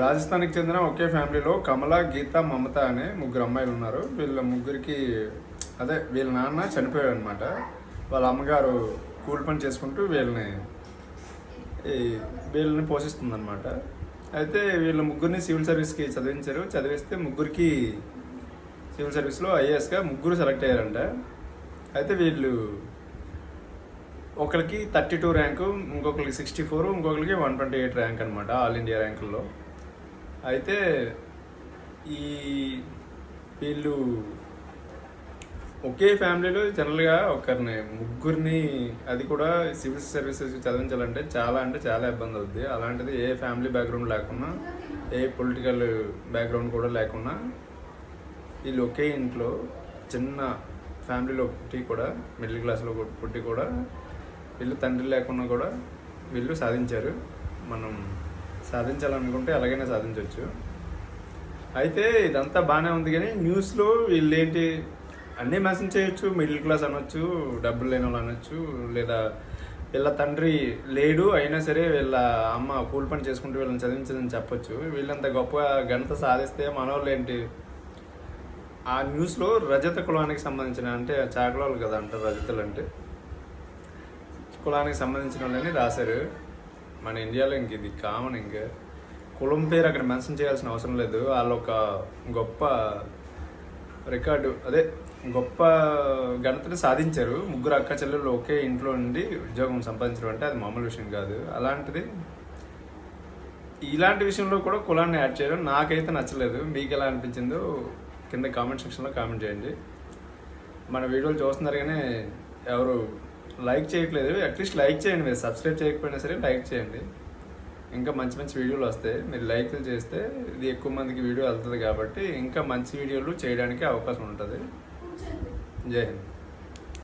రాజస్థాన్కి చెందిన ఒకే ఫ్యామిలీలో కమల, గీత, మమత అనే ముగ్గురు అమ్మాయిలు ఉన్నారు. వీళ్ళ ముగ్గురికి వీళ్ళ నాన్న చనిపోయాడు అనమాట. వాళ్ళ అమ్మగారు కూలి పని చేసుకుంటూ వీళ్ళని పోషిస్తుందన్నమాట. అయితే వీళ్ళ ముగ్గురిని సివిల్ సర్వీస్కి చదివించారు. చదివిస్తే ముగ్గురికి సివిల్ సర్వీస్లో ఐఏఎస్గా ముగ్గురు సెలెక్ట్ అయ్యారంట. అయితే వీళ్ళు ఒకరికి 32 ర్యాంకు, ఇంకొకరికి 64, ఇంకొకరికి 128 ర్యాంక్ అనమాట ఆల్ ఇండియా ర్యాంకుల్లో. అయితే వీళ్ళు ఒకే ఫ్యామిలీలో జనరల్గా ముగ్గురిని అది కూడా సివిల్ సర్వీసెస్ చదివించాలంటే చాలా ఇబ్బంది అవుద్ది. అలాంటిది ఏ ఫ్యామిలీ బ్యాక్గ్రౌండ్ లేకుండా, ఏ పొలిటికల్ బ్యాక్గ్రౌండ్ కూడా లేకుండా వీళ్ళు ఒకే ఇంట్లో చిన్న ఫ్యామిలీలో పుట్టి కూడా, మిడిల్ క్లాస్లో పుట్టి కూడా వీళ్ళు తండ్రి లేకుండా కూడా వీళ్ళు సాధించారు. మనం సాధించాలనుకుంటే ఎలాగైనా సాధించవచ్చు. అయితే ఇదంతా బాగానే ఉంది, కానీ న్యూస్లో వీళ్ళు ఏంటి అన్నీ మెన్షన్ చేయొచ్చు. మిడిల్ క్లాస్ అనొచ్చు, డబ్బులు లేని వాళ్ళు అనొచ్చు, లేదా వీళ్ళ తండ్రి లేడు అయినా సరే వీళ్ళ అమ్మ కూలి పని చేసుకుంటూ వీళ్ళని చదివించదని చెప్పొచ్చు. వీళ్ళంత గొప్ప ఘనత సాధిస్తే మనవాళ్ళు ఏంటి ఆ న్యూస్లో రజత కులానికి సంబంధించిన, అంటే చాకలోళ్ళు కదా అంటారు రజతలు అంటే, కులానికి సంబంధించిన వాళ్ళని రాశారు. మన ఇండియాలో ఇంక ఇది కామన్. ఇంకా కులం పేరు అక్కడ మెన్షన్ చేయాల్సిన అవసరం లేదు. వాళ్ళు ఒక గొప్ప రికార్డు, గొప్ప ఘనతను సాధించారు. ముగ్గురు అక్క చెల్లెళ్ళు ఒకే ఇంట్లో నుండి ఉద్యోగం సంపాదించడం అంటే అది మామూలు విషయం కాదు. అలాంటిది ఇలాంటి విషయంలో కూడా కులాన్ని యాడ్ చేయడం నాకైతే నచ్చలేదు. మీకు ఎలా అనిపించిందో కింద కామెంట్ సెక్షన్లో కామెంట్ చేయండి. మన వీడియోలు చూస్తున్నారు కానీ ఎవరు లైక్ చేయట్లేదు. అట్లీస్ట్ లైక్ చేయండి. మీరు సబ్స్క్రైబ్ చేయకపోయినా సరే లైక్ చేయండి. ఇంకా మంచి వీడియోలు వస్తాయి. మీరు లైక్లు చేస్తే ఇది ఎక్కువ మందికి వీడియో వెళ్తుంది కాబట్టి ఇంకా మంచి వీడియోలు చేయడానికి అవకాశం ఉంటుంది. జై హింద్.